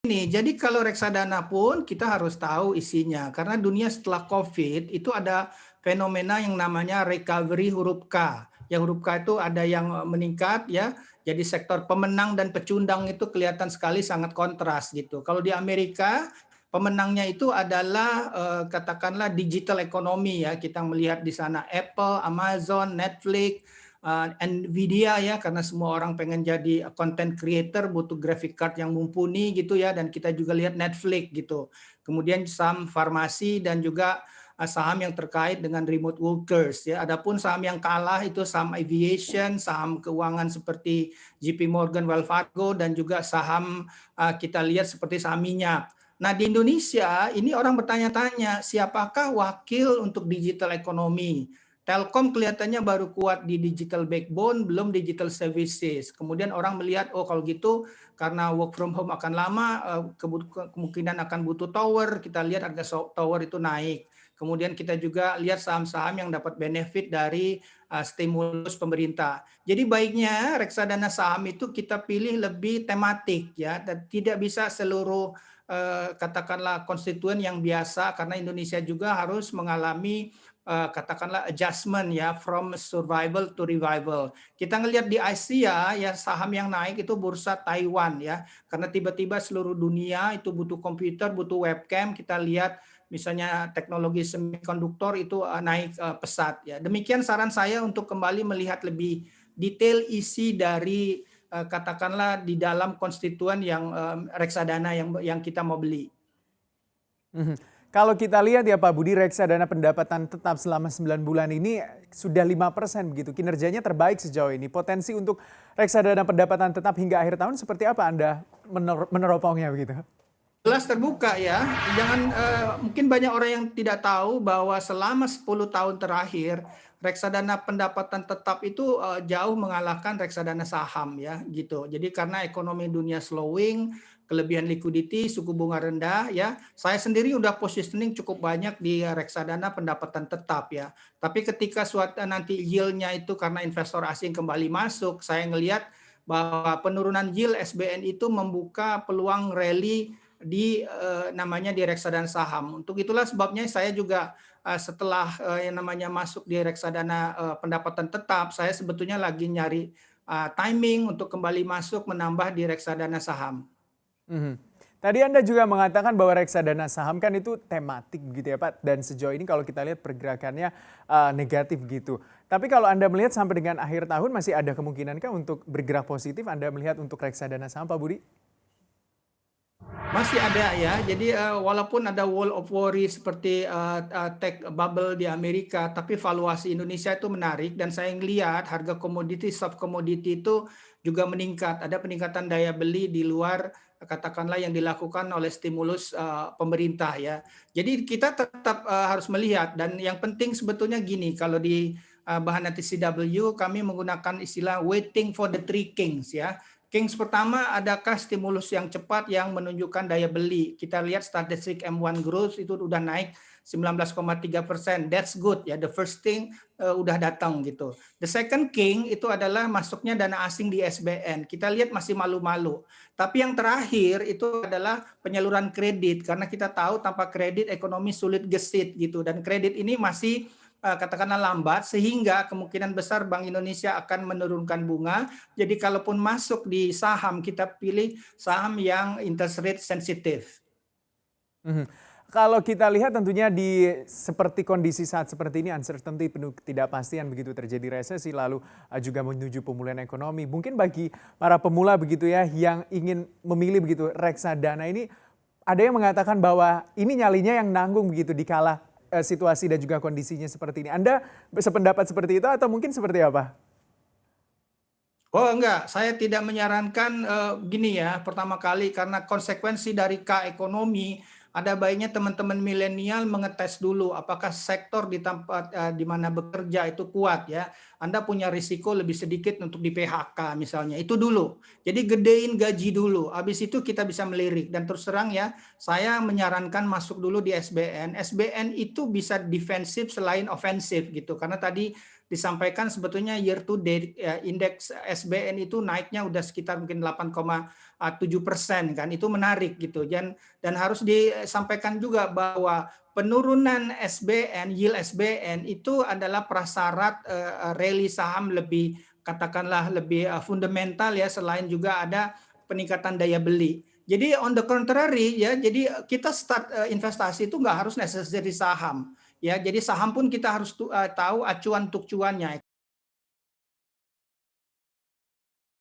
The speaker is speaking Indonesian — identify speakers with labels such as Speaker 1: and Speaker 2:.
Speaker 1: Nih, jadi kalau reksadana pun kita harus tahu isinya, karena dunia setelah COVID itu ada fenomena yang namanya recovery huruf K. Yang huruf K itu ada yang meningkat ya, jadi sektor pemenang dan pecundang itu kelihatan sekali sangat kontras gitu. Kalau di Amerika pemenangnya itu adalah katakanlah digital economy ya, kita melihat di sana Apple, Amazon, Netflix, Nvidia ya, karena semua orang pengen jadi content creator butuh graphic card yang mumpuni gitu ya, dan kita juga lihat Netflix gitu. Kemudian saham farmasi dan juga saham yang terkait dengan remote workers ya. Adapun saham yang kalah itu saham aviation, saham keuangan seperti JP Morgan, Wells Fargo, dan juga saham kita lihat seperti saham minyak. Nah, di Indonesia ini orang bertanya-tanya siapakah wakil untuk digital ekonomi. Telkom kelihatannya baru kuat di digital backbone, belum digital services. Kemudian orang melihat, oh kalau gitu karena work from home akan lama, kemungkinan akan butuh tower. Kita lihat harga tower itu naik. Kemudian kita juga lihat saham-saham yang dapat benefit dari stimulus pemerintah. Jadi baiknya reksadana saham itu kita pilih lebih tematik ya, dan tidak bisa seluruh katakanlah konstituen yang biasa, karena Indonesia juga harus mengalami katakanlah adjustment ya, from survival to revival. Kita ngelihat di Asia ya, saham yang naik itu bursa Taiwan ya, karena tiba-tiba seluruh dunia itu butuh komputer, butuh webcam. Kita lihat misalnya teknologi semikonduktor itu naik pesat ya. Demikian saran saya untuk kembali melihat lebih detail isi dari katakanlah di dalam konstituen yang reksadana yang kita mau beli.
Speaker 2: Kalau kita lihat ya Pak Budi, reksadana pendapatan tetap selama 9 bulan ini sudah 5% begitu. Kinerjanya terbaik sejauh ini. Potensi untuk reksadana pendapatan tetap hingga akhir tahun seperti apa Anda meneropongnya begitu?
Speaker 1: Jelas terbuka ya. Jangan mungkin banyak orang yang tidak tahu bahwa selama 10 tahun terakhir reksadana pendapatan tetap itu jauh mengalahkan reksadana saham ya gitu. Jadi karena ekonomi dunia slowing, kelebihan liquidity, suku bunga rendah ya. Saya sendiri udah positioning cukup banyak di reksadana pendapatan tetap ya. Tapi ketika suatu nanti yield-nya itu karena investor asing kembali masuk, saya ngelihat bahwa penurunan yield SBN itu membuka peluang rally di namanya di reksadana saham. Untuk itulah sebabnya saya juga setelah yang namanya masuk di reksadana pendapatan tetap, saya sebetulnya lagi nyari timing untuk kembali masuk menambah di reksadana saham.
Speaker 2: Tadi Anda juga mengatakan bahwa reksadana saham kan itu tematik begitu ya Pak, dan sejauh ini kalau kita lihat pergerakannya negatif gitu. Tapi kalau Anda melihat sampai dengan akhir tahun masih ada kemungkinankah untuk bergerak positif Anda melihat untuk reksadana saham Pak Budi?
Speaker 1: Masih ada ya. Jadi walaupun ada wall of worry seperti tech bubble di Amerika, tapi valuasi Indonesia itu menarik, dan saya ngelihat harga komoditi, soft commodity itu juga meningkat. Ada peningkatan daya beli di luar katakanlah yang dilakukan oleh stimulus pemerintah ya. Jadi kita tetap harus melihat, dan yang penting sebetulnya gini, kalau di bahan TCW kami menggunakan istilah waiting for the three kings ya. Kings pertama, adakah stimulus yang cepat yang menunjukkan daya beli? Kita lihat statistik M1 growth itu udah naik 19,3%. That's good ya. The first thing udah datang gitu. The second king itu adalah masuknya dana asing di SBN. Kita lihat masih malu-malu. Tapi yang terakhir itu adalah penyaluran kredit, karena kita tahu tanpa kredit ekonomi sulit gesit gitu. Dan kredit ini masih katakanlah lambat, sehingga kemungkinan besar Bank Indonesia akan menurunkan bunga. Jadi kalaupun masuk di saham, kita pilih saham yang interest rate sensitif.
Speaker 2: Kalau kita lihat tentunya di seperti kondisi saat seperti ini, uncertainty, penuh ketidakpastian begitu, terjadi resesi lalu juga menuju pemulihan ekonomi. Mungkin bagi para pemula begitu ya yang ingin memilih begitu reksadana ini, ada yang mengatakan bahwa ini nyalinya yang nanggung begitu di kala situasi dan juga kondisinya seperti ini. Anda sependapat seperti itu atau mungkin seperti apa?
Speaker 1: Oh enggak, saya tidak menyarankan gini ya, pertama kali karena konsekuensi dari K ekonomi, ada baiknya teman-teman milenial mengetes dulu apakah sektor di tempat di mana bekerja itu kuat ya. Anda punya risiko lebih sedikit untuk di PHK misalnya, itu dulu. Jadi gedein gaji dulu, habis itu kita bisa melirik. Dan terus terang ya, saya menyarankan masuk dulu di SBN. SBN itu bisa defensif selain ofensif gitu, karena tadi disampaikan sebetulnya year to date ya, indeks SBN itu naiknya udah sekitar mungkin 8,7% kan, itu menarik gitu. Dan harus disampaikan juga bahwa penurunan SBN, yield SBN itu adalah prasyarat rally saham lebih katakanlah lebih fundamental ya, selain juga ada peningkatan daya beli. Jadi on the contrary ya, jadi kita start investasi itu nggak harus necessary saham ya. Jadi saham pun kita harus tahu acuan untuk cuannya.